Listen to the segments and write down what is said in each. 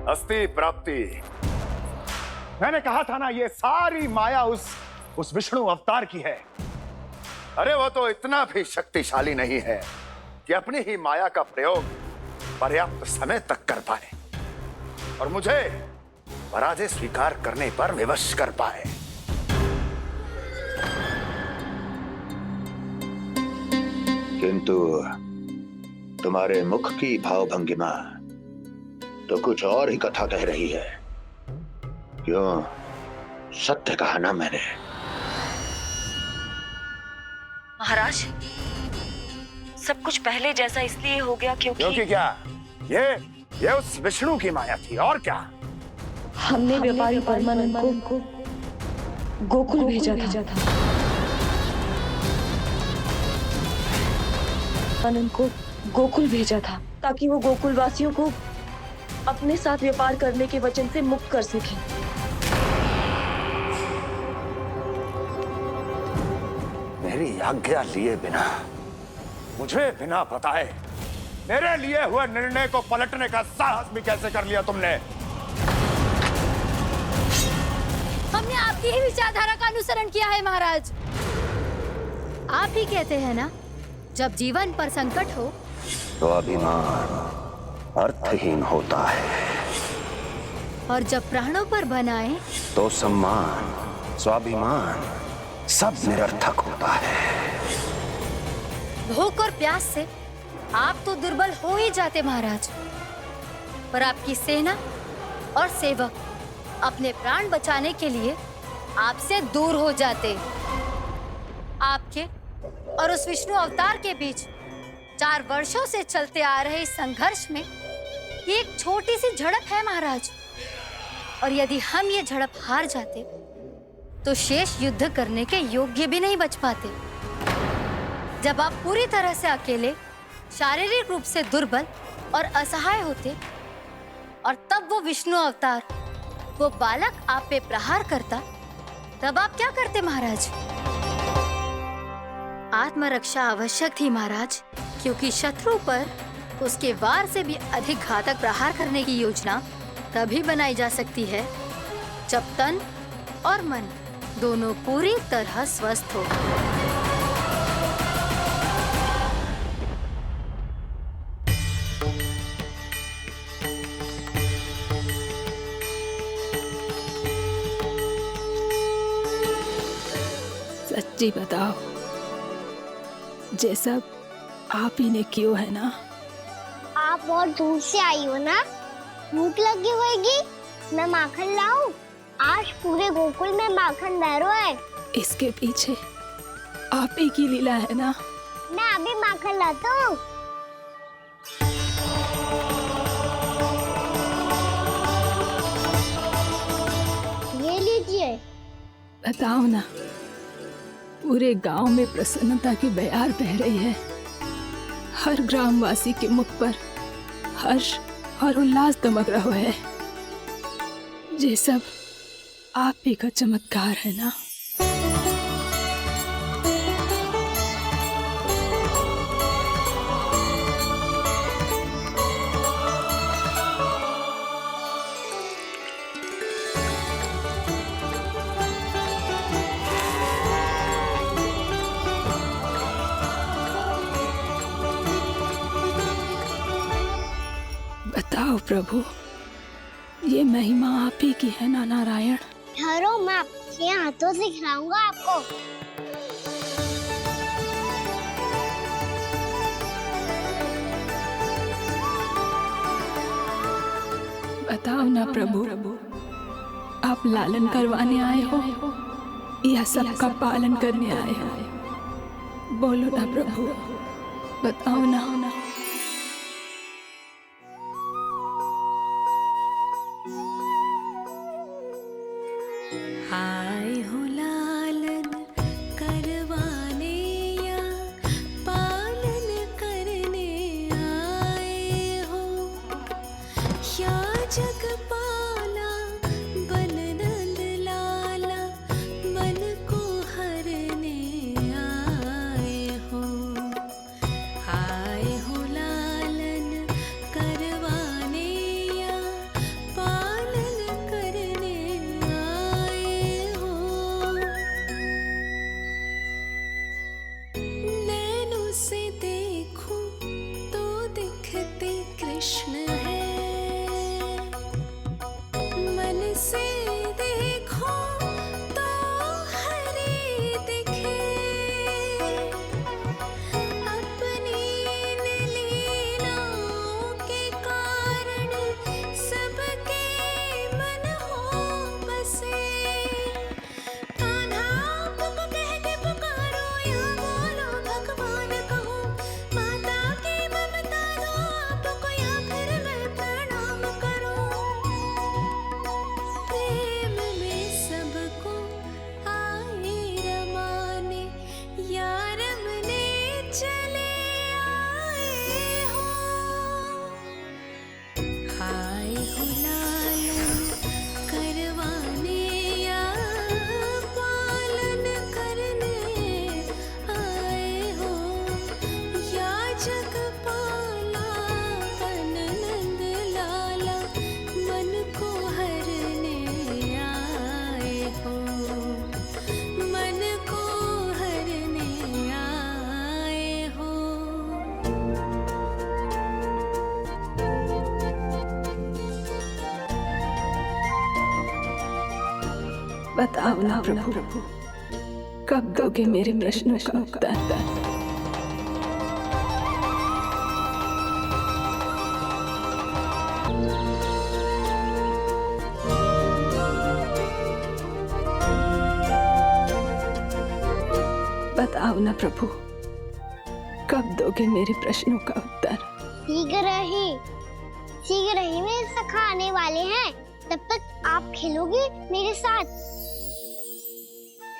अस्ति प्राप्ति। मैंने कहा था ना, ये सारी माया उस विष्णु अवतार की है। अरे वो तो इतना भी शक्तिशाली नहीं है कि अपनी ही माया का प्रयोग पर्याप्त समय तक कर पाए और मुझे पराजय स्वीकार करने पर विवश कर पाए। किंतु तुम्हारे मुख की भावभंगिमा तो कुछ और ही कथा कह रही है। क्यों? सत्य कहा ना मैंने। महाराज, सब कुछ पहले जैसा इसलिए हो गया क्योंकि क्या? ये उस विष्णु की माया थी और क्या? हमने व्यापारी परमानंद को गोकुल भेजा था। आनंद को गोकुल भेजा था ताकि वो गोकुल वासियों को अपने साथ व्यापार करने के वचन से मुक्त कर सके। मेरी आज्ञा लिए बिना, मुझे बिना बताए मेरे लिए हुए निर्णय को पलटने का साहस भी कैसे कर लिया तुमने? हमने आपकी ही विचारधारा का अनुसरण किया है महाराज। आप ही कहते हैं ना, जब जीवन पर संकट हो तो अभिमान अर्थहीन होता है और जब प्राणों पर बनाए तो सम्मान स्वाभिमान सब निरर्थक होता है। भूख और प्यास से आप तो दुर्बल हो ही जाते महाराज, पर आपकी सेना और सेवक अपने प्राण बचाने के लिए आपसे दूर हो जाते। आपके और उस विष्णु अवतार के बीच 4 वर्षों से चलते आ रहे इस संघर्ष में ये एक छोटी सी झड़प है महाराज, और यदि हम ये झड़प हार जाते तो शेष युद्ध करने के योग्य भी नहीं बच पाते। जब आप पूरी तरह से अकेले, शारीरिक रूप से दुर्बल और असहाय होते और तब वो विष्णु अवतार, वो बालक आप पे प्रहार करता, तब आप क्या करते महाराज? आत्मरक्षा आवश्यक थी महाराज, क्योंकि शत्रु पर उसके वार से भी अधिक घातक प्रहार करने की योजना तभी बनाई जा सकती है जब तन और मन दोनों पूरी तरह स्वस्थ हो। सच्ची बताओ, जैसा आप ही ने कियो है ना? आप बहुत दूर से आई हो ना, भूख लगी होगी। मैं माखन लाऊं? आज पूरे गोकुल में माखन बह रहा है। इसके पीछे आप ही की लीला है ना? मैं अभी माखन लाता हूँ। ये लीजिए। बताओ ना, पूरे गांव में प्रसन्नता की बयार बह रही है। हर ग्रामवासी के मुख पर हर्ष और उल्लास दमक रहा है। ये सब आप ही का चमत्कार है ना? बताओ प्रभु, ये महिमा आप ही की है ना नारायण? ठहरो, मैं आपके हाथों से खिलाऊंगा आपको। बताओ ना प्रभु, आप लालन करवाने आए हो या सबका पालन करने आए हो? बोलो ना प्रभु, बताओ ना। आए हो लालन करवाने या पालन करने कृष्ण है। मन से देखो तो हरि दिखे, अपनी लीलाओं के कारण सबके मन हो बसे। कान्हा पुक कह के पुकारो या बोलो भगवान कहो, माता की ममता दो आपको या फिर मैं प्रणाम करूं। प्रेम में सबको आए रमाने, या रमने चले आए हो। आए हो लालन करवाने या पालन करने आए हो, या जगपाला तन नंद लाला मन को हरने आए हो, मन को हरने आए हो। बताओ ना प्रभु, कब दोगे मेरे प्रश्नों का उत्तर? बताओ ना प्रभु, कब दोगे मेरे प्रश्नों का उत्तर? शीघ्र ही मेरे सखा आने वाले हैं, तब तक आप खेलोगे मेरे साथ।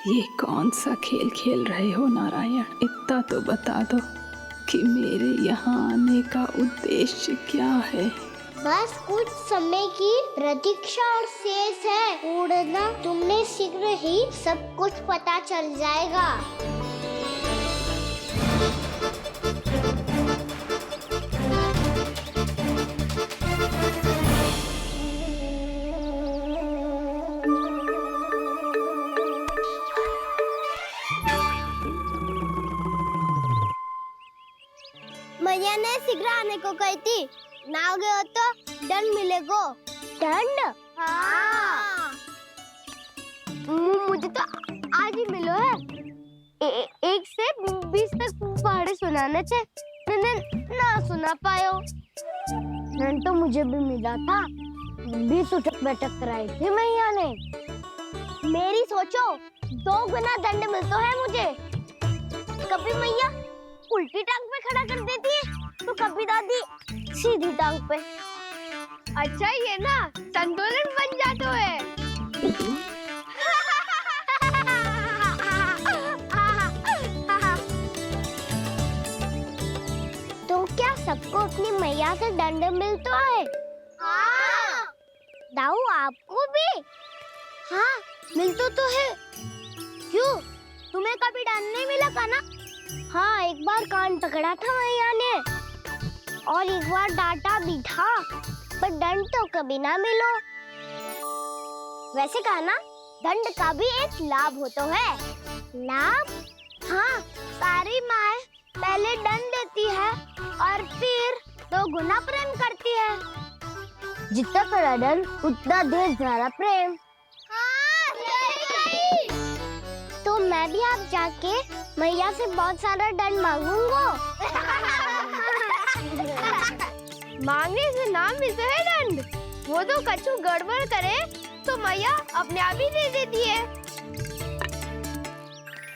ये कौन सा खेल खेल रहे हो नारायण? इतना तो बता दो कि मेरे यहाँ आने का उद्देश्य क्या है? बस कुछ समय की प्रतीक्षा और शेष है। उड़ना तुमने शीघ्र ही सब कुछ पता चल जाएगा। मैया ने शीघ्र आने को कही थी, ना हो गए हो तो दंड मिलेगा। दंड? हाँ। मुझे तो आज ही मिलो है। 1 से 20 तक पहाड़े सुनाने थे, ना सुना पायो। दंड तो मुझे भी मिला था, 20 उठक बैठक कराई थी मैया ने। मेरी सोचो 2 गुना दंड मिलता है मुझे। कभी मैया उल्टी टांग पे खड़ा कर देती है, तो कभी दादी सीधी टांग पे। अच्छा ये ना संतुलन बन जाता है। तो क्या सबको अपनी मैया से दंड मिलता है? हाँ। दाऊ आपको भी? हाँ मिलता तो है। क्यों, तुम्हें कभी दंड नहीं मिला का ना? हाँ, एक बार कान पकड़ा था मैया ने और एक बार डांटा भी था, पर दंड तो कभी ना मिलो। वैसे कहा ना, दंड का भी एक लाभ होता है। लाभ? हाँ, सारी माँ पहले दंड देती है और फिर 2 गुना प्रेम करती है। जितना बड़ा दंड उतना ढेर सारा प्रेम। हाँ, सही। तो मैं भी आप जाके मैया से बहुत सारा दंड मांगूंगा। मांगने से ना मिलता है दंड, वो तो कछु गड़बड़ करे तो मैया अपने आप ही दे देती है।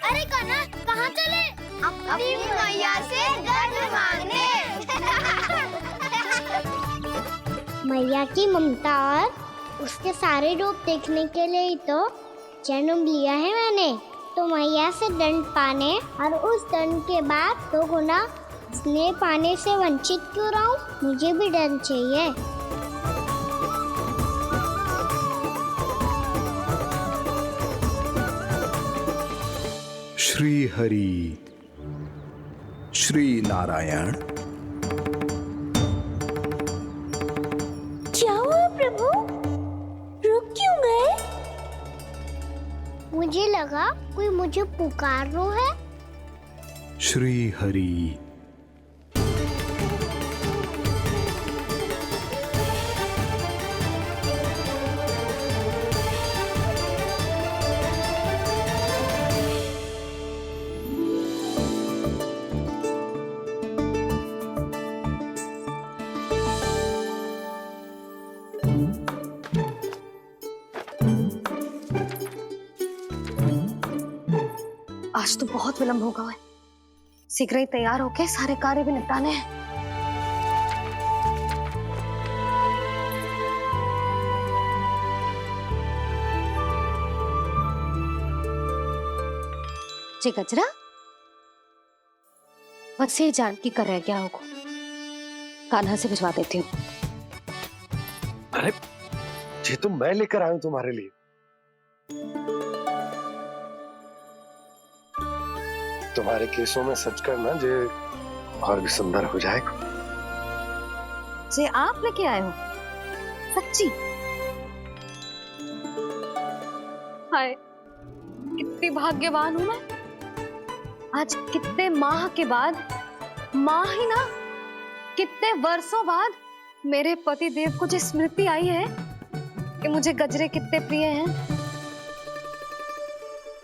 अरे कना, कहाँ चले? अपनी मैया से दंड मांगने। मैया की ममता और उसके सारे रूप देखने के लिए ही तो जन्म लिया है मैंने। तो मैया से दंड पाने और उस दंड के बाद 2 गुना स्नेह पाने से वंचित क्यों रहूं? मुझे भी दंड चाहिए। श्री हरि, श्री नारायण। क्या हुआ प्रभु? रुक क्यों गए? मुझे लगा कोई मुझे पुकार रहा है। श्री हरि, आज तो बहुत विलंब होगा है। शीघ्र ही तैयार होके सारे कार्य भी निपटाने हैं। जी गजरा, मुझसे जानकी कर रह गया होगा, कान्हा से भिजवा देती हूँ। अरे ये तो मैं लेकर आया हूं तुम्हारे लिए। तुम्हारे केसों में सच करना जे और भी सुंदर हो जाएगा। जे आप लेके आए हो? सच्ची? हाय, कितनी भाग्यवान हूं मैं। आज कितने माह के बाद, माह ही ना, कितने वर्षों बाद मेरे पति देव को जो स्मृति आई है कि मुझे गजरे कितने प्रिय हैं।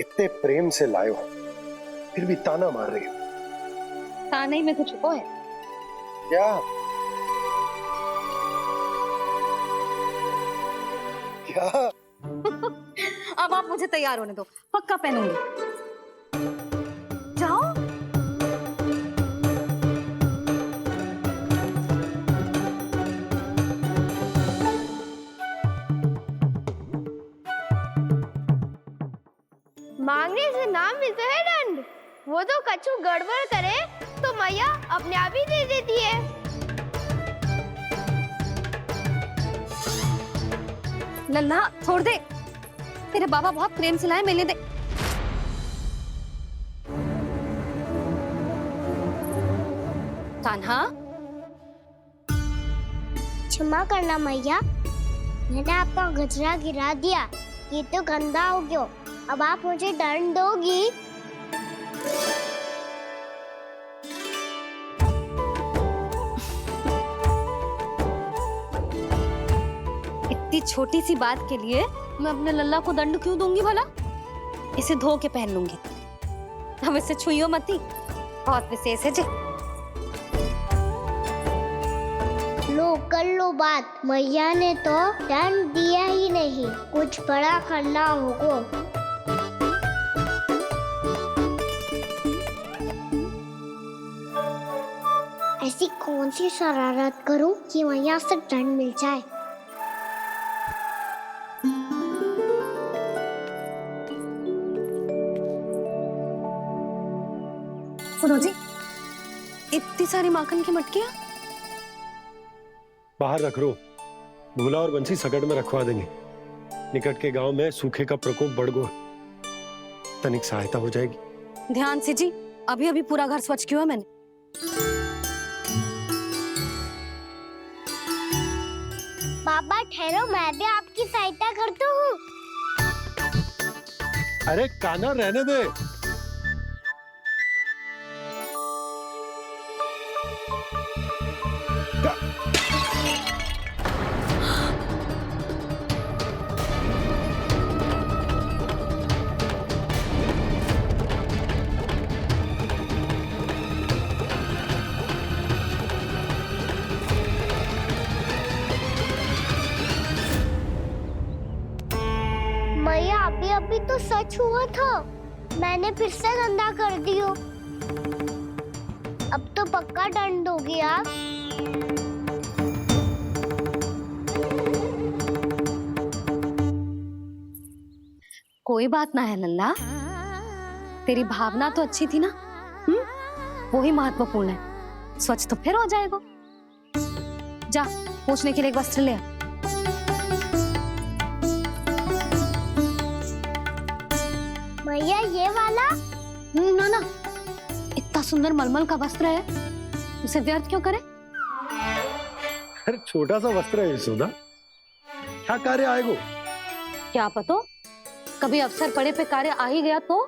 इतने प्रेम से लाए हो, फिर भी ताना मार रही हो। ताना ही में कुछ छुपो है क्या? क्या? अब आप मुझे तैयार होने दो, पक्का पहनूंगी। जाओ। मांगने से ना मिलता है दंड। वो तो कछु गड़बड़ करे तो मैया अपने आप ही दे देती है। लल्ला छोड़ दे, तेरे बाबा बहुत प्रेम से लाए, मिलने दे। कान्हा, क्षमा करना मैया, मैंने आपका गजरा गिरा दिया, ये तो गंदा हो गया। अब आप मुझे दंड दोगी? इतनी छोटी सी बात के लिए मैं अपने लल्ला को दंड क्यों दूंगी भला? इसे धो के पहन लूंगी। अब इसे छुइयो मती, बहुत विशेष है जी। लो कर लो बात, मैया ने तो दंड दिया ही नहीं, कुछ बड़ा करना होगा। ऐसी कौन सी शरारत करूं कि मैया से दंड मिल जाए? सुनो जी, इतनी सारी माखन की मटकियां बाहर रख रो, भूला और बंसी सकट में रखवा देंगे। निकट के गांव में सूखे का प्रकोप बढ़ गया, तनिक सहायता हो जाएगी। ध्यान से जी, अभी अभी पूरा घर स्वच्छ किया मैंने। पापा ठहरो, मैं भी आपकी सहायता करता हूँ। अरे कान्हा रहने दे। मैया अभी अभी तो सच हुआ था, मैंने फिर से गंदा कर दियो। अब तो पक्का दंड दोगी आप। कोई बात ना है लल्ला, तेरी भावना तो अच्छी थी ना, वो ही महत्वपूर्ण है। स्वच्छ तो फिर हो जाएगा। जा, पोंछने के लिए एक वस्त्र ले आ। मैया ये वाला? ना ना, इतना सुंदर मलमल का वस्त्र है, उसे व्यर्थ क्यों करे? अरे छोटा सा वस्त्र है यशोदा, क्या कार्य आएगा? क्या पता, कभी अवसर पड़े पे कार्य आ ही गया तो?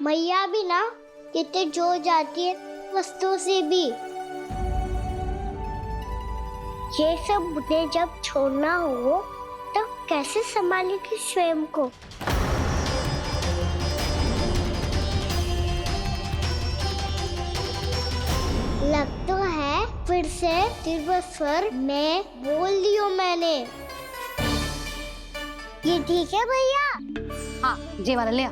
मैया भी ना कितने जो जाती है वस्तुओं से भी। ये सब मुझे जब छोड़ना हो तो कैसे संभालेगी स्वयं को? लग तो है फिर से तीव्र स्वर में बोल दियो मैंने। ये ठीक है भैया? हाँ, ये वाला ले आ।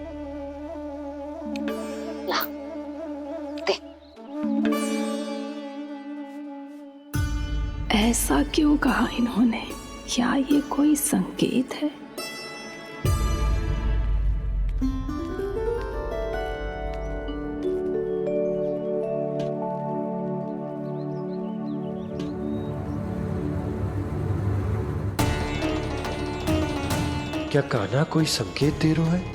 ऐसा क्यों कहा इन्होंने? क्या ये कोई संकेत है? क्या कान्हा कोई संकेत दे रहा है?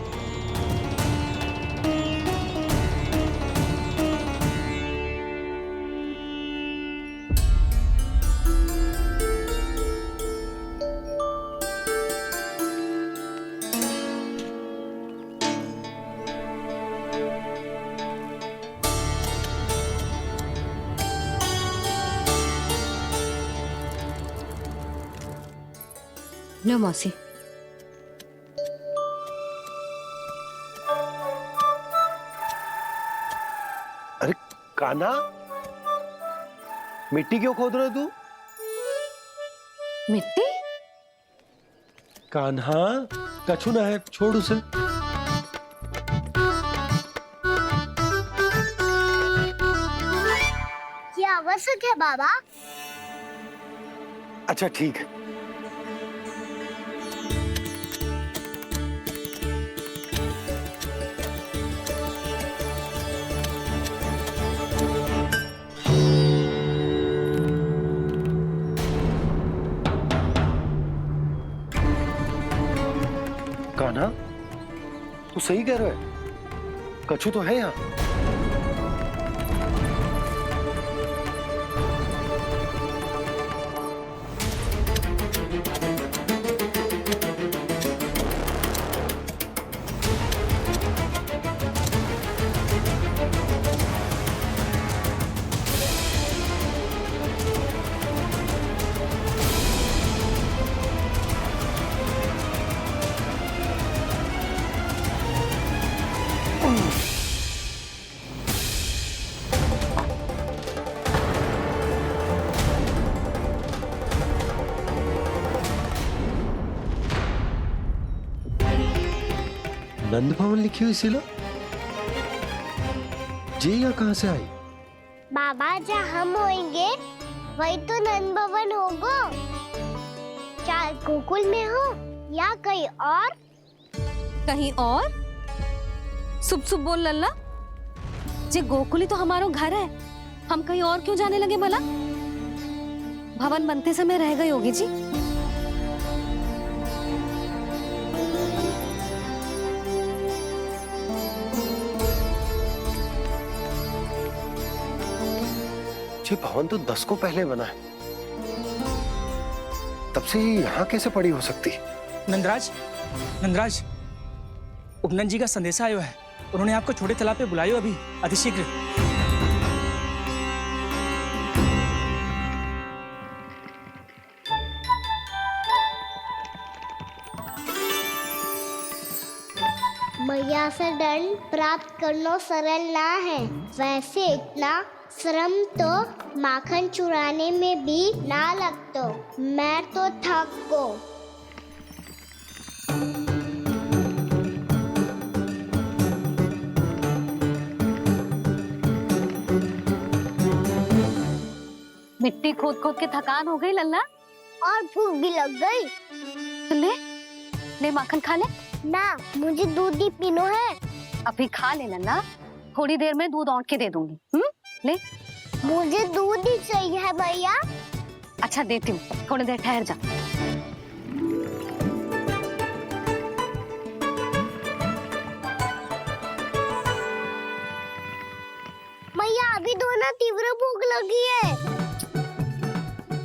लो मौसी। अरे कान्हा, मिट्टी क्यों खोद रहा है तू? मिट्टी? कान्हा, कछु ना है, छोड़ उसे। ये आवश्यक है बाबा। अच्छा ठीक है। कान्हा, तू सही कह रहा है, कछु तो है यहाँ। नंद भवन लिखी हुई सिला जी, या कहां से आई? बाबा जहाँ हम होंगे वही तो नंद भवन होगा। चाहे गोकुल में हो या कहीं और। कहीं और? सुब सुब बोल लल्ला। जे गोकुली तो हमारो घर है, हम कहीं और क्यों जाने लगे भला? भवन बनते समय रह गई होगी जी। ये भवन तो 10 को पहले बना है, तब से ही यहाँ कैसे पड़ी हो सकती? नंदराज, नंदराज, उपनंद जी का संदेशा आयो है। उन्होंने आपको छोटे तालाब पे बुलायो अभी, अतिशीघ्र। मैया से दंड प्राप्त करना सरल ना है। वैसे इतना श्रम तो माखन चुराने में भी ना लगतो। मैं तो थक गो। मिट्टी खोद खोद के थकान हो गई लल्ला, और भूख भी लग गई। तो ले ले माखन खा ले। ना, मुझे दूध ही पीनो है। अभी खा ले लल्ला, थोड़ी देर में दूध औंट के दे दूंगी। ले। मुझे दूध ही चाहिए है भैया। अच्छा देती हूँ, थोड़ी देर ठहर जा। मैया अभी दो ना, तीव्र भूख लगी है।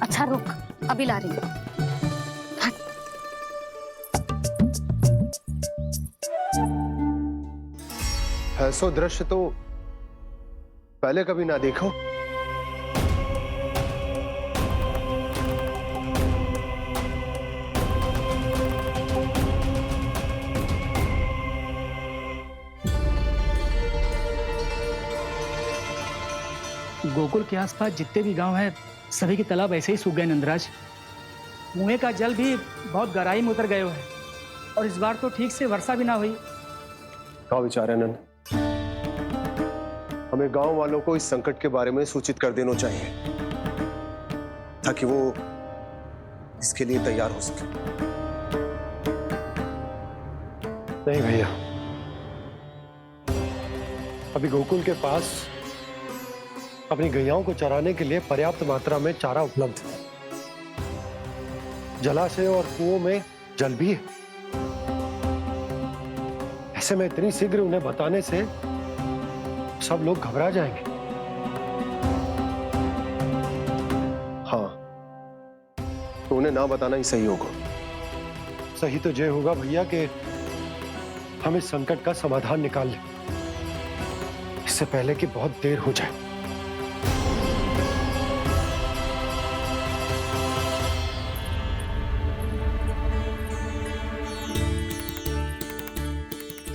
अच्छा रुक, अभी ला रही हूँ। ऐसा दृश्य तो पहले कभी ना देखो। गोकुल के आसपास जितने भी गांव हैं, सभी के तालाब ऐसे ही सूख गए नंदराज। कुएं का जल भी बहुत गहराई में उतर गए है, और इस बार तो ठीक से वर्षा भी ना हुई। क्या विचार है नंद? हमें गांव वालों को इस संकट के बारे में सूचित कर देना चाहिए। ताकि वो इसके लिए तैयार हो सके। नहीं भैया, अभी गोकुल के पास अपनी गैयाओं को चराने के लिए पर्याप्त मात्रा में चारा उपलब्ध है। जलाशय और कुओं में जल भी है। ऐसे में इतनी शीघ्र उन्हें बताने से सब लोग घबरा जाएंगे। हाँ, तो उन्हें ना बताना ही सही होगा। सही तो ये होगा भैया कि हम इस संकट का समाधान निकाल लें, इससे पहले कि बहुत देर हो जाए।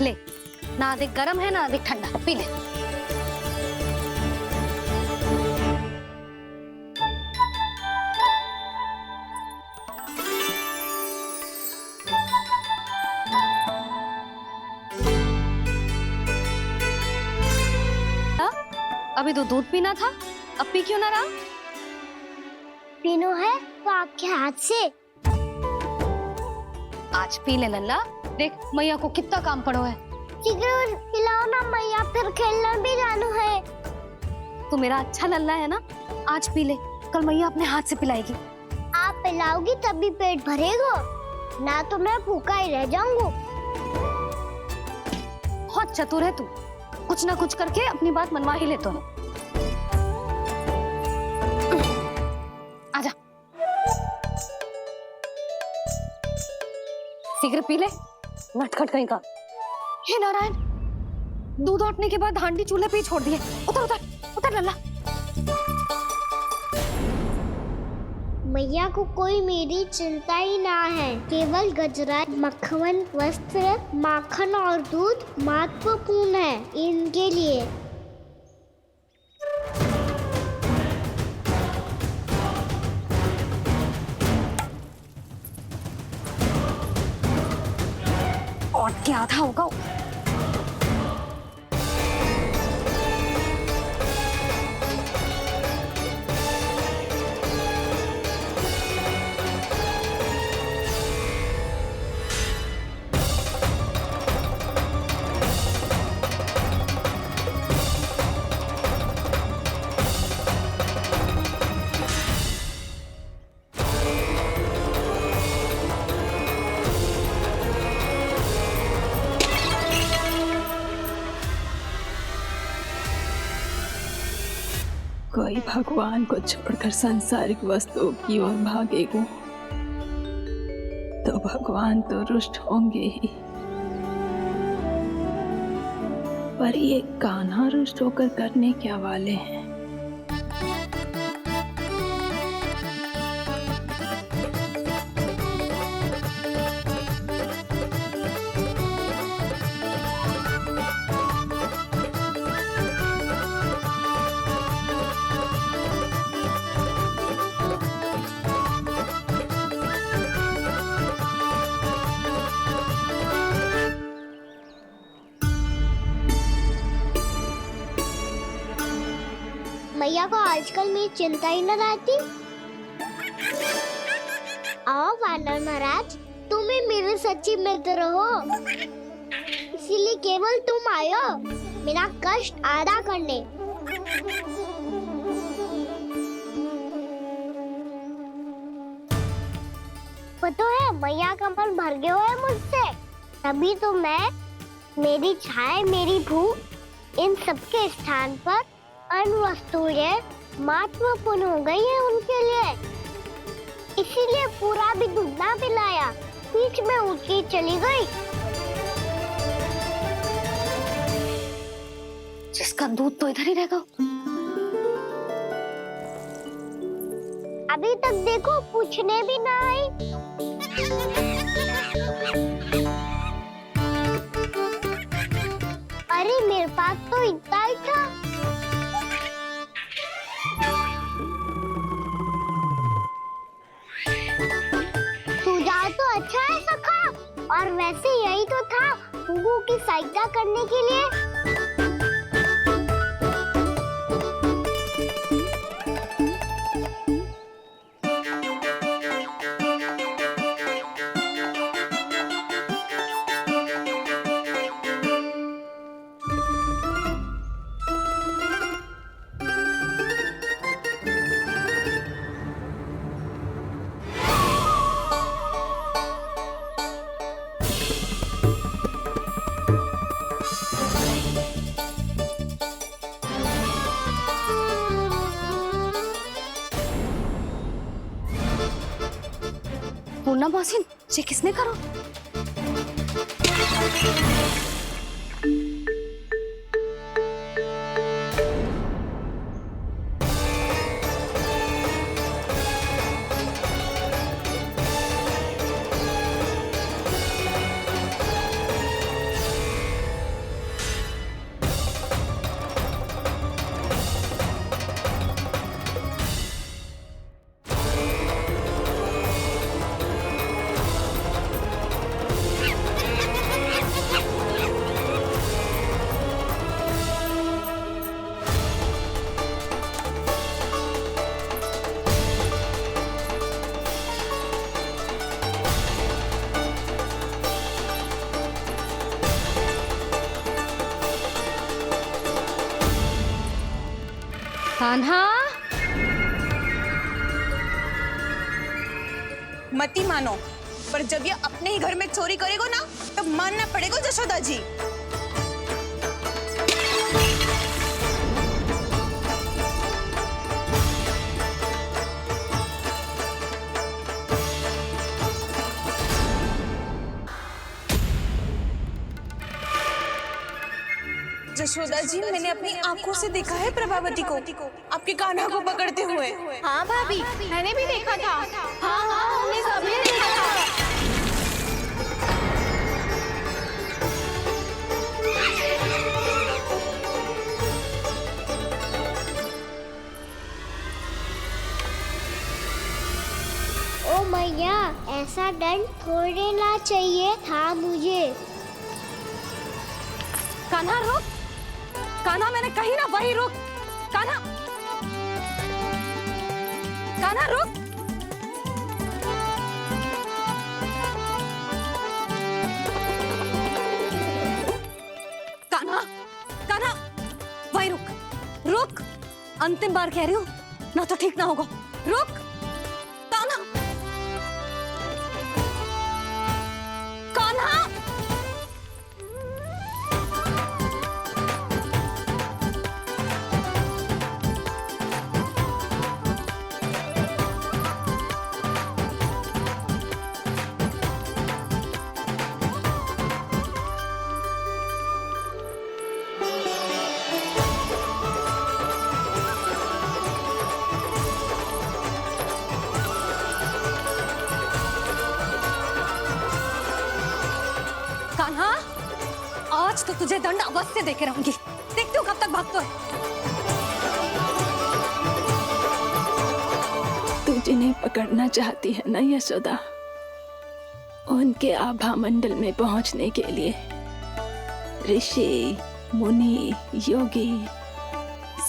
ले, ना अधिक गर्म है ना अधिक ठंडा, पी ले। अभी तो दूध पीना था, अब पी क्यों ना रहा? पीनो है तो आपके हाथ से। आज पी ले लल्ला, देख मैया को कितना काम पड़ो है। शीघ्र पिलाओ ना मैया, फिर खेलने भी जाना है। तू मेरा अच्छा लल्ला है ना, आज पी ले, कल मैया अपने हाथ से पिलाएगी। आप पिलाओगी तभी पेट भरेगा, ना तो मैं भूखा ही रह जाऊंगा। बहुत चतुर है तू, कुछ ना कुछ करके अपनी बात मनवा ही लेता है। आजा, शीघ्र पी ले, नटखट कहीं का। हे नारायण, दूध औटने के बाद हांडी चूल्हे पे ही छोड़ दिए। उतर उतर उतर लल्ला। मैया को कोई मेरी चिंता ही ना है। केवल गजरा, मक्खन, वस्त्र, माखन और दूध महत्वपूर्ण है इनके लिए। और क्या था होगा? कोई भगवान को छोड़कर सांसारिक वस्तुओं की ओर भागेगा तो भगवान तो रुष्ट होंगे ही, पर ये कान्हा रुष्ट होकर करने क्या वाले हैं? मैया को आजकल मेरी चिंता ही न रहती। आओ वानर महाराज, तुम ही मेरे सच्ची मित्र हो, इसीलिए केवल तुम आयो मेरा कष्ट आधा करने। पता है मैया का मन भर गया है मुझसे, तभी तो मैं, मेरी छाया, मेरी भूख, इन सबके स्थान पर अन्य वस्तुएं महत्वपूर्ण हो गई है उनके लिए। इसीलिए पूरा भी दूध ना पिलाया, बीच में उठ के चली गई। जिसका दूध तो इधर ही रहेगा। अभी तक देखो पूछने भी ना आई। अरे मेरे पास तो इतना ही था। सुझाव तो अच्छा है सखा, और वैसे यही तो था गुगु की सहायता करने के लिए। पूर्णा मौसी ये किसने करो? कान्हा, मती मानो, पर जब ये अपने ही घर में चोरी करेगा ना, तब मानना पड़ेगा जशोदा जी। जशोदा जी, मैंने अपनी आंखों से देखा है प्रभावती को आपके कान्हा को पकड़ते हुए। हाँ भाभी, मैंने भी देखा था। हाँ हाँ, हमने सबने देखा था। ओ मैया, ऐसा दंड थोड़े ना चाहिए था मुझे। कान्हा रुक, कान्हा मैंने कही ना वही रुक, कान्हा, कान्हा रुक। कान्हा, कान्हा वही रुक, रुक, अंतिम बार कह रही हूँ, ना तो ठीक ना होगा, रुक, कान्हा, कान्हा। कान्हा, आज तो तुझे दंड अवश्य देके रहूंगी। देखती हूँ कब तक भागता है। तू जिन्हें पकड़ना चाहती है ना यशोदा, उनके आभा मंडल में पहुंचने के लिए ऋषि, मुनि, योगी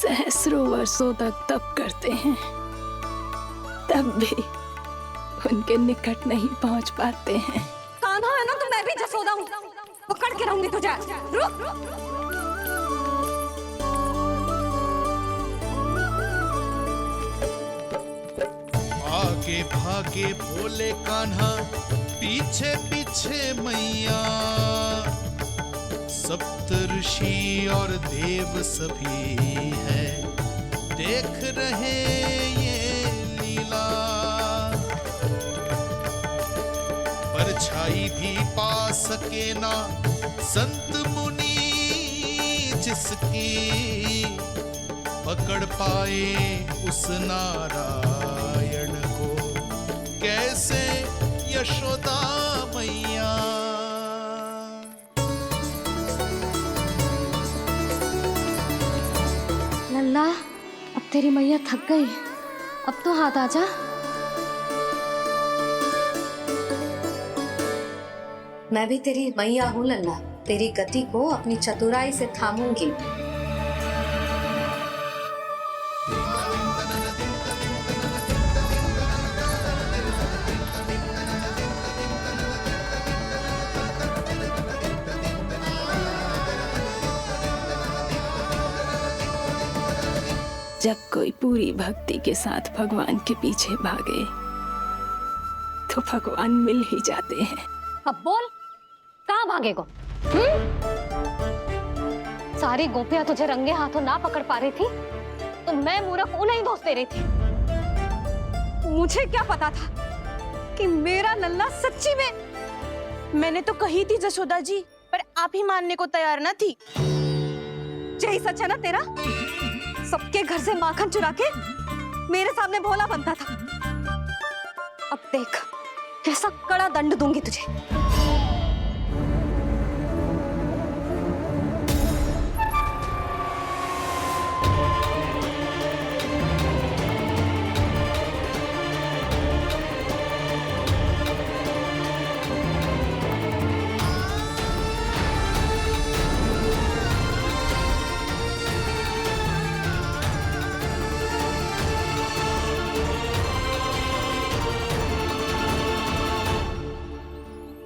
सहस्रों वर्षों तक तप करते हैं, तब भी उनके निकट नहीं पहुंच पाते हैं। कान्हा है ना, तो मैं भी जसोदा हूँ, पकड़ के रहूंगी तुझे। रुक, आगे भागे बोले कान्हा, पीछे पीछे मैया, सप्त ऋषि और देव सभी है, देख रहे ये लीला। परछाई भी पा सके ना संत मुनि जिसकी, पकड़ पाए उस नारायण को कैसे यशोदा मैया। लल्ला, अब तेरी मैया थक गई, अब तो हाथ आजा। मैं भी तेरी मैया हूँ लल्ला, तेरी गति को अपनी चतुराई से थामूंगी। जब कोई पूरी भक्ति के साथ भगवान के पीछे भागे तो भगवान मिल ही जाते हैं। अब बोल, कहाँ भागेगा? सारी गोपियां तुझे रंगे हाथों ना पकड़ पा रही थी तो मैं मूर्ख उन्हें ही दोष दे रही थी। मुझे क्या पता था कि मेरा लल्ला सच्ची में। मैंने तो कही थी जशोदा जी, पर आप ही मानने को तैयार ना थी। यही सच है ना तेरा? सबके घर से माखन चुरा के मेरे सामने भोला बनता था। अब देख कैसा कड़ा दंड दूंगी तुझे।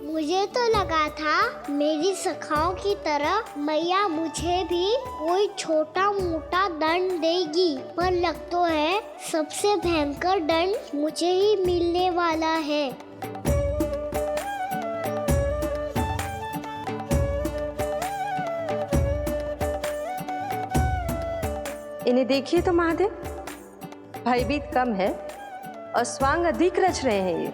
मुझे तो लगा था मेरी सखाओं की तरह मैया मुझे भी कोई छोटा मोटा दंड देगी, पर लग तो है सबसे भयंकर दंड मुझे ही मिलने वाला है। इन्हें देखिए तो महादेव, भयभीत कम है और स्वांग अधिक रच रहे हैं ये।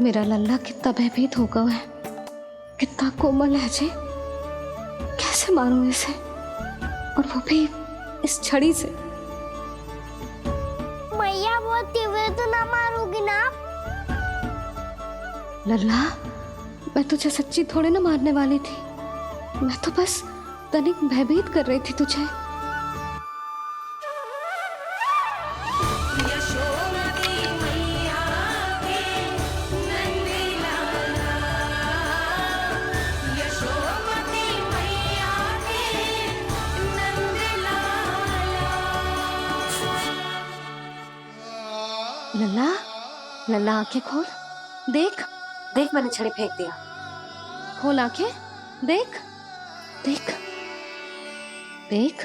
मेरा लल्ला कितना भयभीत होगा है, कितना कोमल है जी। कैसे मारूं इसे, और वो भी इस छड़ी से। मैया बहुत तीव्र तो ना मारोगी ना? लल्ला, मैं तुझे सच्ची थोड़े ना मारने वाली थी। मैं तो बस तनिक भयभीत कर रही थी तुझे। लल्ला, लल्ला आंखें खोल, देख देख मैंने छड़ी फेंक दिया। खोल आंखें, देख देख देख।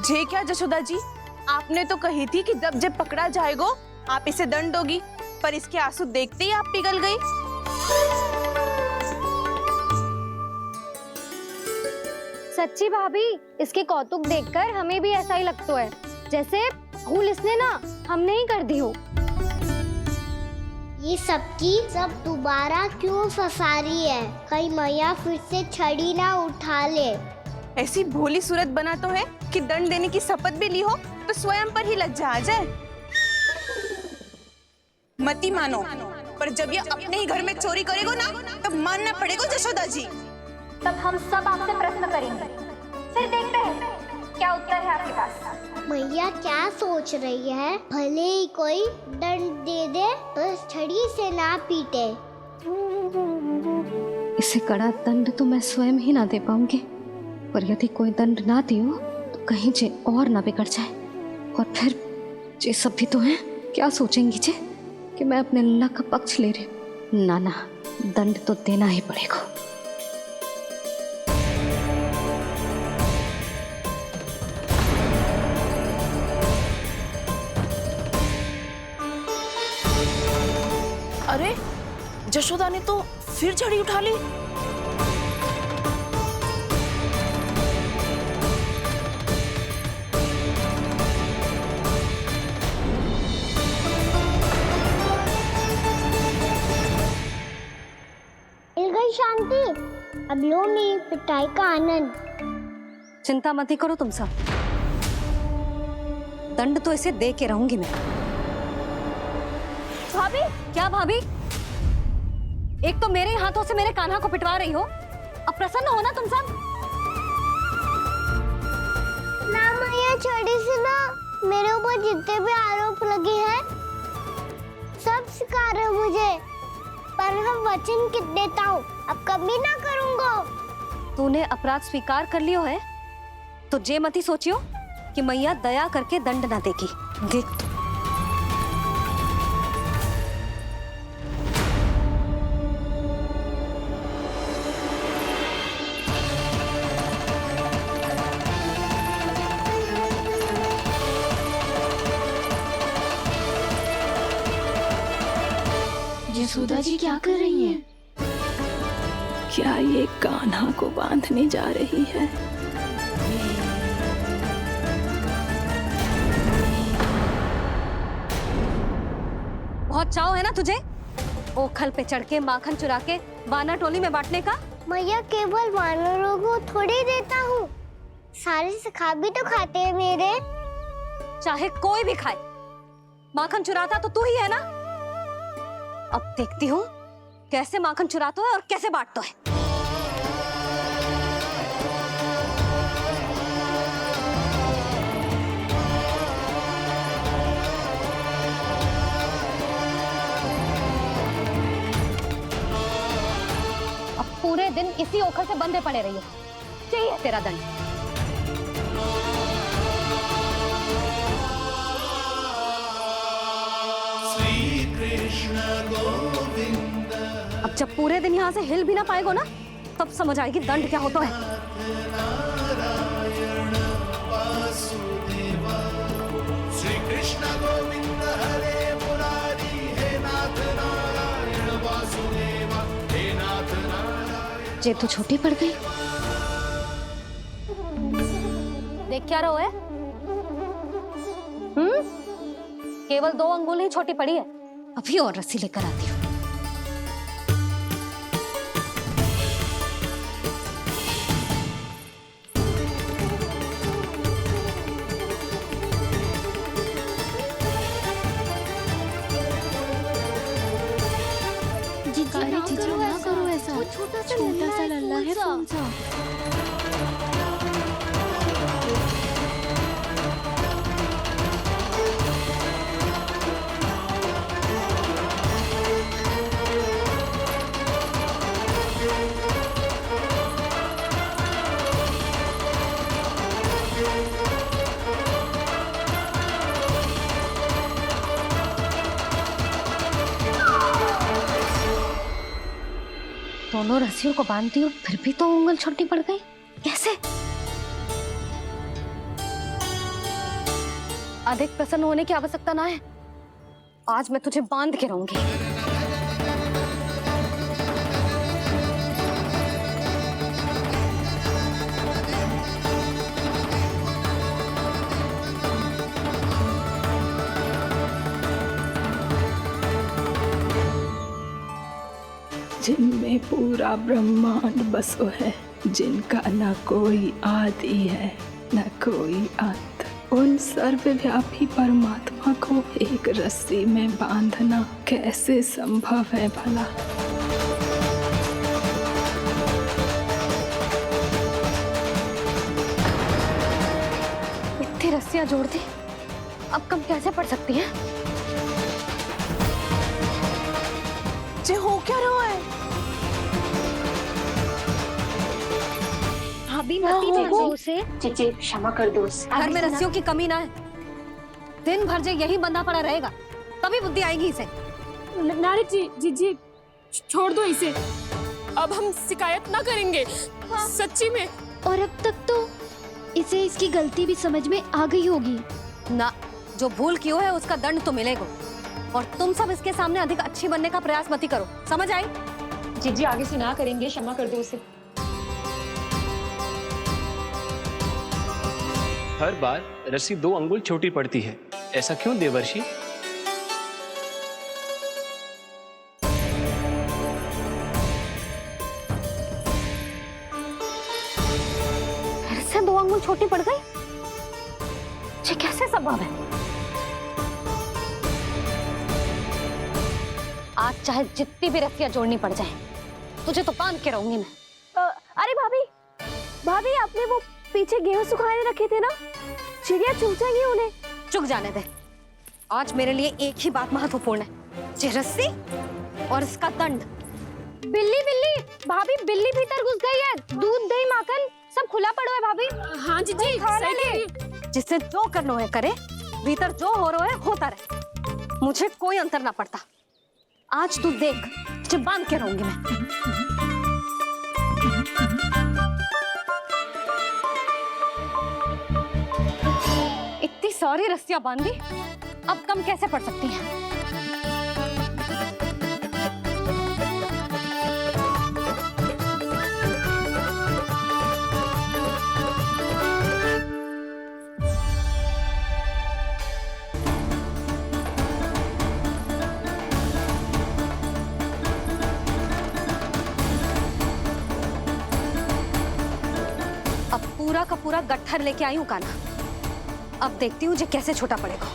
जे क्या जशोदा जी, आपने तो कही थी कि जब जब पकड़ा जाएगा आप इसे दंड दोगी, पर इसके आंसू देखते ही आप पिघल गई। सच्ची भाभी, इसके कौतुक देखकर हमें भी ऐसा ही लगता है जैसे भूल इसने ना हमने ही कर दी हो। ये सबकी सब दोबारा क्यों फंसा रही है? कहीं मैया फिर से छड़ी ना उठा ले। ऐसी भोली सूरत बना तो है कि दंड देने की शपथ भी ली हो तो स्वयं पर ही लज्जा आ जाए। मती मानो, पर जब ये अपने ही घर में चोरी करेगा ना, तब मानना पड़ेगा जशोदा जी। तब हम सब आपसे प्रश्न करेंगे, फिर देखते हैं क्या उत्तर है आपके पास। मैया क्या सोच रही है? भले ही कोई दंड दे दे तो छड़ी से ना पीटे। इसे कड़ा दंड तो मैं स्वयं ही ना दे पाऊंगी, पर यदि कोई दंड ना दियो तो कहीं जे और ना बिगड़ जाए, और फिर जे सब भी तो हैं, क्या सोचेंगी जे कि मैं अपने लल्ला का पक्ष ले रही हूँ। ना ना, दंड तो देना ही पड़ेगा। अरे जशोदा ने तो फिर छड़ी उठा ली। मिल गई शांति, अब लो मेरी पिटाई का आनंद। चिंता मत ही करो तुम सब, दंड तो इसे दे के रहूंगी मैं। भाभी, क्या भाभी? एक तो मेरे हाथों से मेरे कान्हा को पिटवा रही हो, अब प्रसन्न हो ना तुम सब? ना मैया, छड़ी से ना मेरे ऊपर जितने भी आरोप लगे हैं सब स्वीकार है मुझे, पर हम वचन देता हूँ अब कभी ना करूँगा। तूने अपराध स्वीकार कर लियो है तो जे मती सोचियो कि मैया दया करके दंड ना देगी। देख यशोदा जी क्या कर रही हैं? क्या ये कान्हा को बांधने जा रही है? बहुत चाव है ना तुझे ओखल पे चढ़ के माखन चुरा के वानर टोली में बांटने का? मैया केवल वानरों को थोड़ी देता हूँ, सारे सिखा भी तो खाते हैं मेरे। चाहे कोई भी खाए, माखन चुराता तो तू ही है ना। अब देखती हूँ कैसे माखन चुराता है और कैसे बांटता है। अब पूरे दिन इसी ओखल से बंधे पड़े रहिए, चाहिए तेरा दंड। अब जब पूरे दिन यहाँ से हिल भी ना पाएगो ना, तब समझ आएगी दंड क्या होता है। श्री कृष्ण गोविंद हरे मुरारी, हे नाथ नारायण वासुदेव, हे नाथ नारायण। जे तो छोटी पड़ गई। देख क्या रहो है? केवल 2 अंगुल ही छोटी पड़ी है, अभी और रस्सी लेकर आती हूँ। जीजू ना करो ऐसा, छोटा सा लल्ला है कौन सा? दोनों रस्सियों को बांधती हूँ, फिर भी तो उंगल छोटी पड़ गई। कैसे? अधिक प्रसन्न होने की आवश्यकता ना है, आज मैं तुझे बांध के रहूंगी। जिनमें पूरा ब्रह्मांड बसो है, जिनका न कोई आदि है न कोई अंत, उन सर्वव्यापी परमात्मा को एक रस्सी में बांधना कैसे संभव है भला? इतनी रस्सियां जोड़ दी, अब कम कैसे पड़ सकती हैं? जे हो क्या रहा है? भाभी मत उसे, चीची क्षमा कर दो उसे। घर में रस्सियों की कमी ना है, दिन भर जो यही बंधा पड़ा रहेगा, तभी बुद्धि आएगी इसे। नारी जी छोड़ दो इसे, अब हम शिकायत ना करेंगे, सच्ची में। और अब तक तो इसे इसकी गलती भी समझ में आ गई होगी ना। जो भूल की है उसका दंड तो मिलेगा, और तुम सब इसके सामने अधिक अच्छी बनने का प्रयास मत ही करो, समझ आई? जी आगे से ना करेंगे, क्षमा कर दो उसे। हर बार रस्सी 2 अंगुल छोटी पड़ती है, ऐसा क्यों देवर्षि? फिर से 2 अंगुल छोटी पड़ गई? ये कैसे संभव है? आज चाहे जितनी भी रस्सियां जोड़नी पड़ जाए, तुझे तो बांध के रहूंगी मैं। अरे भाभी आपने वो पीछे गेहूं सुखाने रखे थे ना, चिड़िया चुग जाएंगी उन्हें। चुग जाने दे, आज मेरे लिए एक ही बात महत्वपूर्ण है, ये रस्सी और इसका दंड। बिल्ली भाभी, बिल्ली भीतर घुस गई है, दूध दही माखन सब खुला पड़ा है भाभी। हाँ जी सही ले। जिससे जो करना है करे, भीतर जो हो रहा है होता रहे, मुझे कोई अंतर ना पड़ता। आज तू देख, तुझे बांध के रहूंगी मैं। इतनी सारी रस्सियां बांधी, अब कम कैसे पड़ सकती हैं? पूरा का पूरा गट्ठर लेके आई हूँ कान्हा। अब देखती हूँ जे कैसे छोटा पड़ेगा।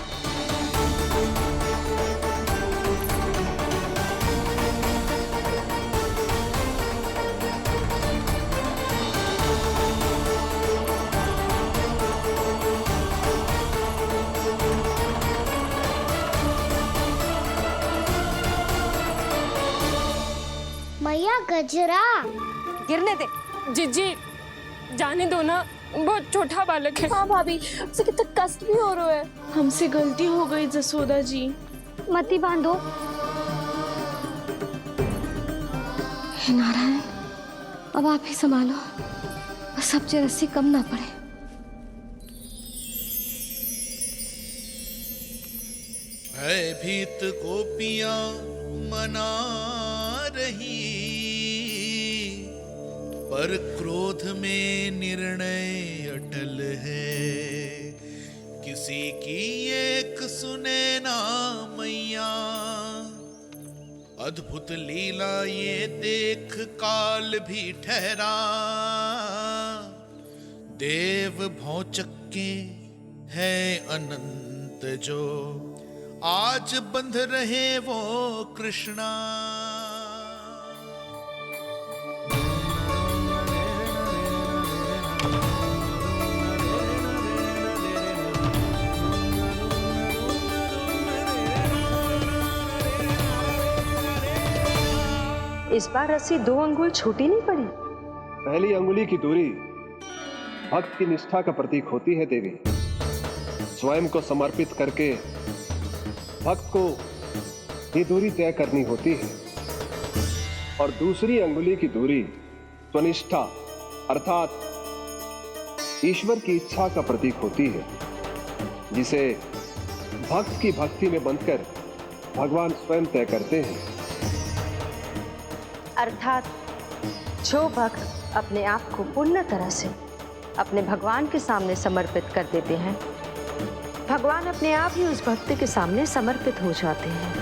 मैया गजरा गिरने दे। जीजी जाने दो ना, बहुत छोटा बालक है। हाँ भाभी, उसे कितना कष्ट भी हो रहा है। हमसे गलती हो गई जसोदा जी। मती बांधो। हे नारायण, अब आप ही संभालो, बस अब जे रस्सी कम ना पड़े। भयभीत गोपियां मना रही, पर क्रोध में निर्णय अटल है। किसी की एक सुने ना मैया, अद्भुत लीला ये देख काल भी ठहरा। देव भौचक्के है अनंत जो, आज बंध रहे वो कृष्णा। इस बार रस्सी 2 अंगुल छोटी नहीं पड़ी। पहली अंगुली की दूरी भक्त की निष्ठा का प्रतीक होती है देवी। स्वयं को समर्पित करके भक्त को ये दूरी तय करनी होती है। और दूसरी अंगुली की दूरी स्वनिष्ठा अर्थात ईश्वर की इच्छा का प्रतीक होती है, जिसे भक्त की भक्ति में बंधकर भगवान स्वयं तय करते हैं। अर्थात जो भक्त अपने आप को पूर्ण तरह से अपने भगवान के सामने समर्पित कर देते हैं, भगवान अपने आप ही उस भक्त के सामने समर्पित हो जाते हैं।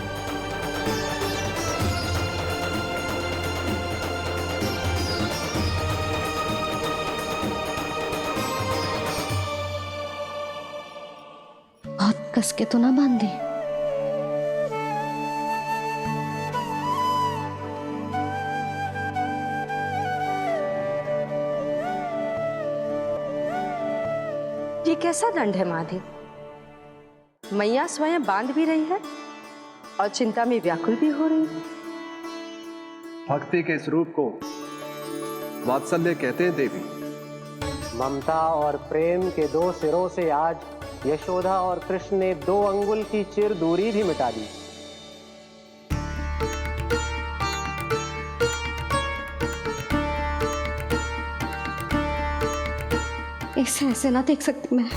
बहुत कस के तो ना बांधे। ये कैसा दंड है महादेव? मैया स्वयं बांध भी रही है और चिंता में व्याकुल भी हो रही है। भक्ति के स्वरूप को वात्सल्य कहते हैं देवी। ममता और प्रेम के 2 सिरों से आज यशोदा और कृष्ण ने 2 अंगुल की चिर दूरी भी मिटा दी। इसे ऐसे ना देख सकती मैं,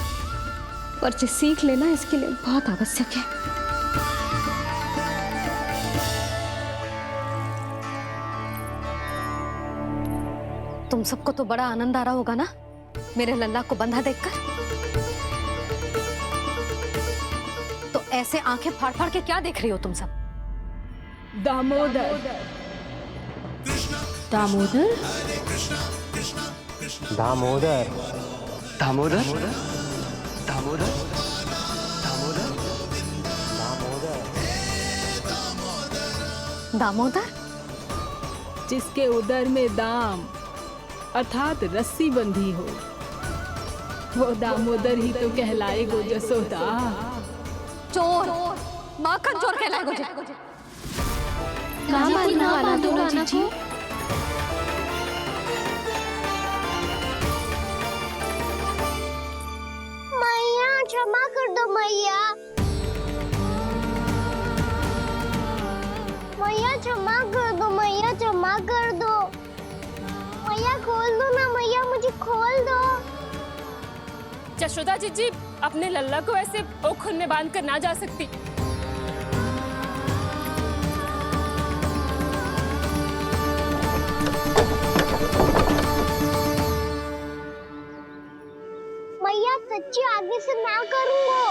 पर जो सीख लेना इसके लिए बहुत आवश्यक है। तुम सबको तो बड़ा आनंद आ रहा होगा ना मेरे लल्ला को बंधा देखकर। तो ऐसे आंखें फाड़ फाड़ के क्या देख रही हो तुम सब? दामोदर दामोदर दामोदर दामोदर दामोदर दामोदर, जिसके उदर में दाम अर्थात रस्सी बंधी हो, वो दामोदर ही तो कहलाएगो जसोदा। चोर, माखन चोर कहलाएगो जे। ना मारना वाला तो जीजी। मैया क्षमा कर दो मैया। मैया क्षमा कर दो, मैया क्षमा कर दो। मैया खोल दो ना मैया, मुझे खोल दो। यशोदा जीजी अपने लल्ला को ऐसे ओखुन में बांध कर ना जा सकती। मैया सच्ची आगे से ना करूंगा।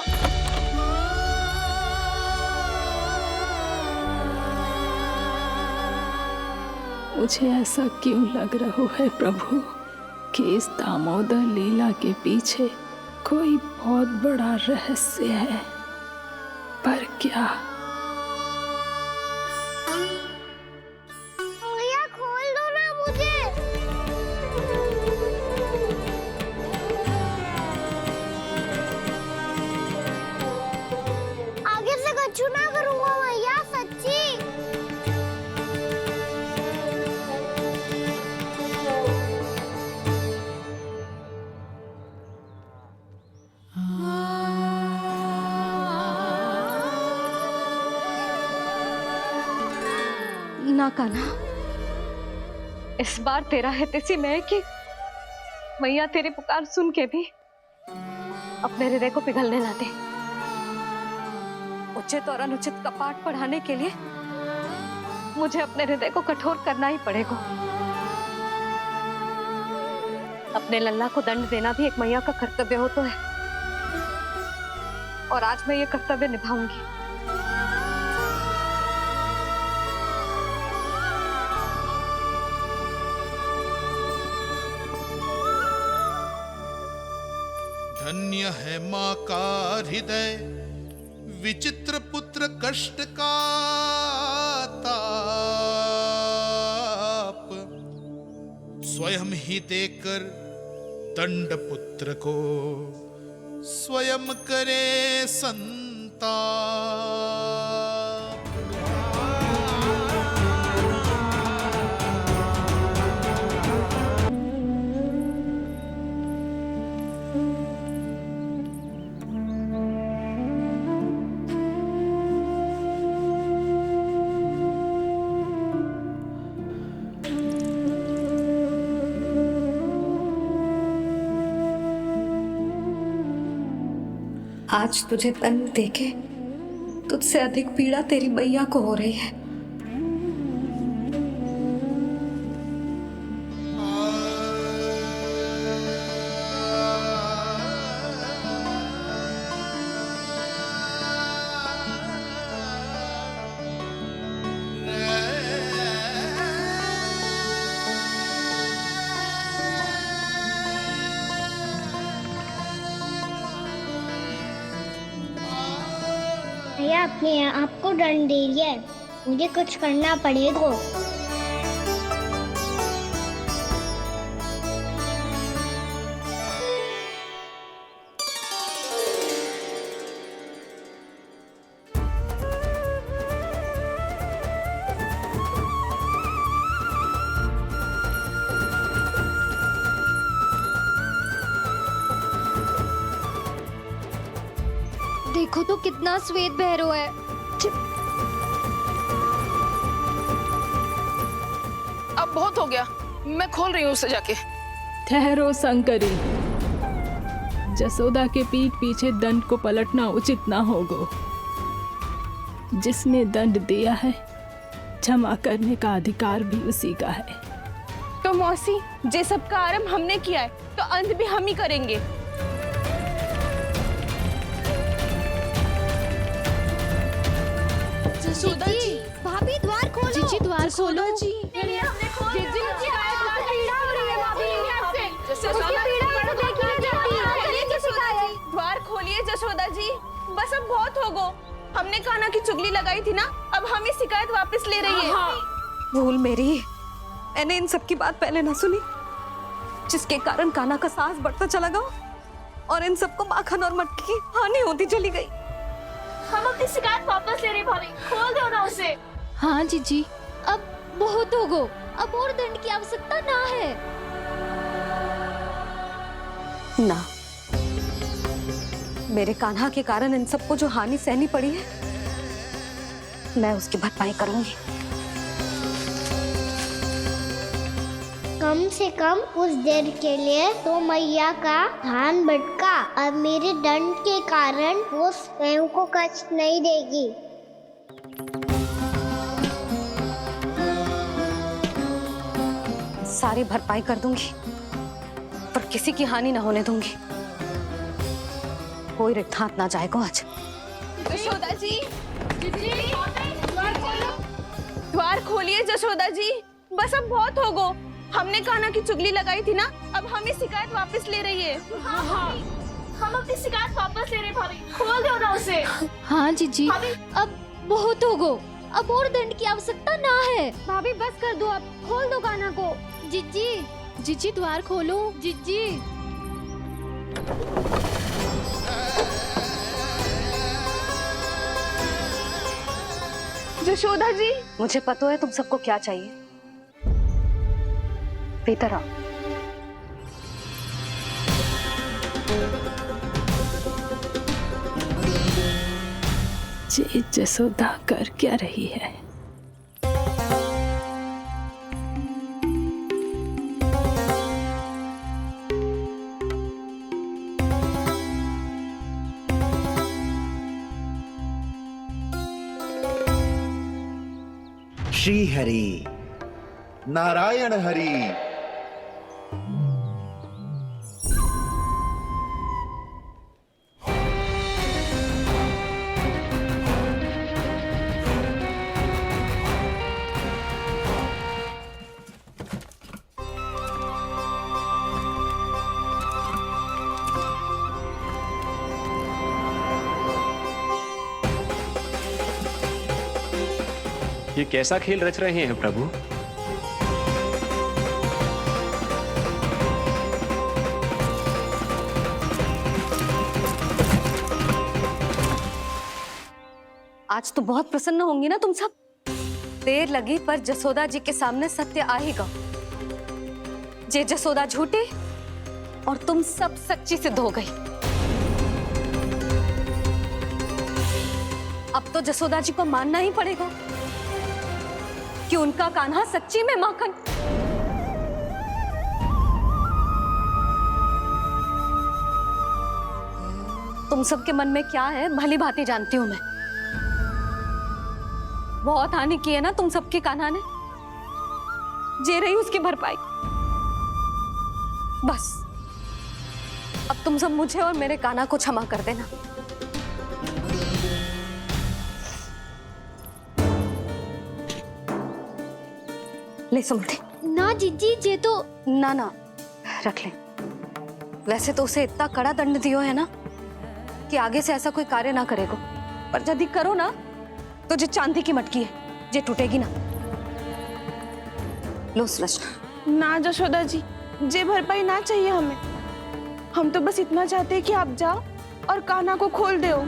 मुझे ऐसा क्यों लग रहा है प्रभु कि इस दामोदर लीला के पीछे कोई बहुत बड़ा रहस्य है, पर क्या? भैया खोल दो ना मुझे। आगे से कछु ना करूंगा भैया, सच्ची। ना कान्हा, इस बार तेरा है तेसी में कि मैया तेरी पुकार सुन के भी अपने हृदय को पिघलने ना दे। उचित और अनुचित का पाठ पढ़ाने के लिए मुझे अपने हृदय को कठोर करना ही पड़ेगा। अपने लल्ला को दंड देना भी एक मैया का कर्तव्य हो तो है, और आज मैं ये कर्तव्य निभाऊंगी। धन्य है माँ का हृदय, विचित्र पुत्र कष्ट का ताप, स्वयं ही देकर दंड पुत्र को स्वयं करे संताप। आज तुझे दंड देके तुझसे अधिक पीड़ा तेरी मैया को हो रही है। भैया अपने आप को दंड दे दिया है, मुझे कुछ करना पड़ेगा। देखो तो कितना श्वेत भैरव है। अब बहुत हो गया, मैं खोल रही हूँ उसे जाके। ठहरो शंकरी, जसोदा के पीठ पीछे दंड को पलटना उचित ना होगा। जिसने दंड दिया है, क्षमा करने का अधिकार भी उसी का है। तो मौसी, जे सब का आरंभ हमने किया है तो अंत भी हम ही करेंगे। जसोदा जी, भाभी द्वार खोलो। जीजी द्वार खोलो। जी, द्वार खोलिए जसोदा जी, बस अब बहुत हो गो। हमने कान्हा की चुगली लगाई थी ना, अब हम ही शिकायत वापस ले रही है। भूल मेरी, मैंने इन सब की बात पहले ना सुनी, जिसके कारण कान्हा का साहस बढ़ता चला गया और इन सबको माखन और मटकी की हानि होती चली गई। हम अपनी शिकायत वापस ले रहे भाभी, खोल दो ना उसे। हाँ जीजी, अब बहुत हो गो, अब और दंड की आवश्यकता ना है। ना, मेरे कान्हा के कारण इन सबको जो हानि सहनी पड़ी है, मैं उसकी भरपाई करूंगी। कम से कम उस देर के लिए तो मैया का ध्यान भटका, अब मेरे दंड के कारण वो स्वयं को कष्ट नहीं देगी। सारी भरपाई कर दूंगी, पर किसी की हानि न होने दूंगी। कोई रिक्त हाथ ना जाएगा आज। जशोदा जी, द्वार खोलिए जशोदा जी, बस अब बहुत हो गो। हमने कान्हा की चुगली लगाई थी ना, अब हम ये शिकायत वापस ले रही है। हाँ, हम अपनी शिकायत वापस ले रहे भाभी, खोल दो ना उसे। हाँ जीजी, अब बहुत हो गो, अब और दंड की आवश्यकता ना है। भाभी बस कर दो, अब खोल दो कान्हा को। जीजी, जीजी द्वार खोलो। जीजी, यशोदा जी, मुझे पता है तुम सबको क्या चाहिए। भीतर आओ। जी जसोदा कर क्या रही है? श्री हरि नारायण हरि। ये कैसा खेल रच रहे हैं प्रभु? आज तो बहुत प्रसन्न होंगी ना तुम सब। देर लगी पर जसोदा जी के सामने सत्य आएगा। जे जसोदा झूठी और तुम सब सच्ची सिद्ध हो गई। अब तो जसोदा जी को मानना ही पड़ेगा कि उनका कान्हा सच्ची में माखन। तुम सबके मन में क्या है भली भांति जानती हूं मैं। बहुत हानि की है ना तुम सबके कान्हा ने, जे रही उसकी भरपाई। बस अब तुम सब मुझे और मेरे कान्हा को क्षमा कर देना। ले सुमति। ना जीजी, जे तो ना ना रख ले। वैसे तो उसे इतना कड़ा दंड दियो है ना कि आगे से ऐसा कोई कार्य ना करेगा, पर यदि करो ना तो जो चांदी की मटकी है जे टूटेगी ना। लो सुलक्षणा। ना जशोदा जी, जे भरपाई ना चाहिए हमें। हम तो बस इतना चाहते हैं कि आप जाओ और कान्हा को खोल दो।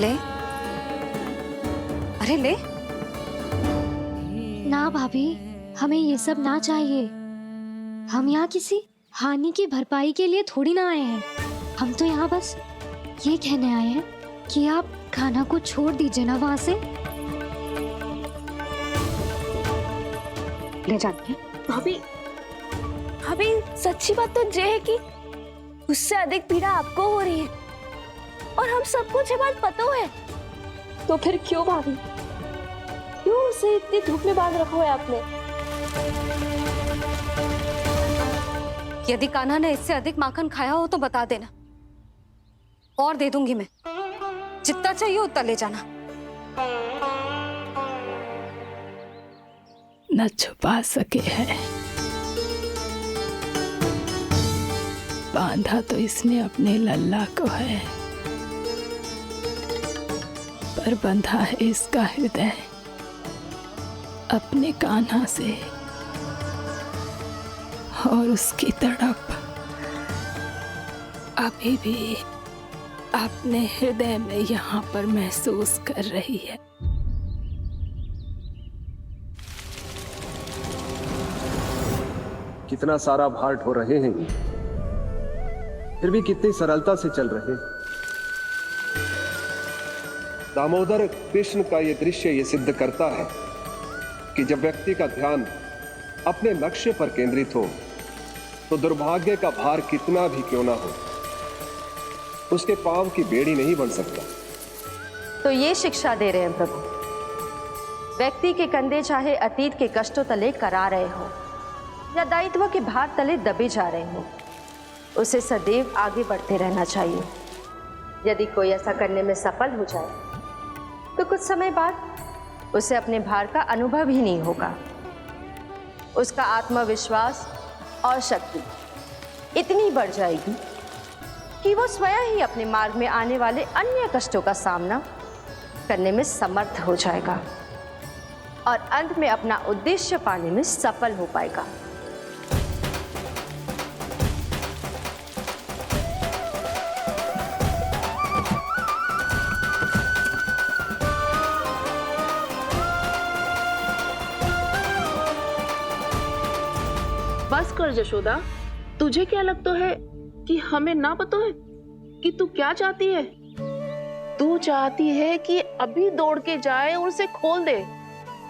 ले, अरे ले। ना भाभी, हमें ये सब ना चाहिए। हम यहाँ किसी हानि की भरपाई के लिए थोड़ी ना आए हैं। हम तो यहाँ बस ये कहने आए हैं कि आप कान्हा को छोड़ दीजिए ना वहां से। ले जानिए। भाभी, भाभी सच्ची बात तो ये है कि उससे अधिक पीड़ा आपको हो रही है और हम सबको ये बात पता है। तो फिर क्यों भाभी, क्यों उसे इतनी धूप में बांध रखा है आपने? यदि कान्हा ने इससे अधिक माखन खाया हो तो बता देना, और दे दूंगी मैं। जितना चाहिए उतना ले जाना। न छुपा सके हैं। बांधा तो इसने अपने लल्ला को है, पर बंधा है इसका हृदय अपने कान्हा से। और उसकी तड़प अभी भी अपने हृदय में यहाँ पर महसूस कर रही है। कितना सारा भार ढो रहे हैं, फिर भी कितनी सरलता से चल रहे हैं। दामोदर कृष्ण का यह दृश्य ये सिद्ध करता है कि जब व्यक्ति का ध्यान अपने लक्ष्य पर केंद्रित हो तो दुर्भाग्य का भार कितना भी क्यों ना हो, उसके पांव की बेड़ी नहीं बन सकता। तो ये शिक्षा दे रहे हैं प्रभु। व्यक्ति के कंधे चाहे अतीत के कष्टों तले करा रहे हो या दायित्व के भार तले दबे जा रहे हो, उसे सदैव आगे बढ़ते रहना चाहिए। यदि कोई ऐसा करने में सफल हो जाए तो कुछ समय बाद उसे अपने भार का अनुभव ही नहीं होगा। उसका आत्मविश्वास और शक्ति इतनी बढ़ जाएगी कि वो स्वयं ही अपने मार्ग में आने वाले अन्य कष्टों का सामना करने में समर्थ हो जाएगा और अंत में अपना उद्देश्य पाने में सफल हो पाएगा। बस कर यशोदा, तुझे क्या लगता है कि हमें ना पता है कि तू क्या चाहती है? तू चाहती है कि अभी दौड़ के जाए और उसे खोल दे,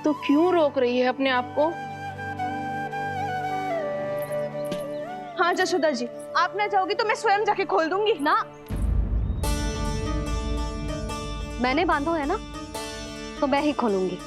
तो क्यों रोक रही है अपने आप को? हाँ यशोदा जी, आप ना जाओगी तो मैं स्वयं जाके खोल दूंगी। ना, मैंने बांधो है ना, तो मैं ही खोलूंगी।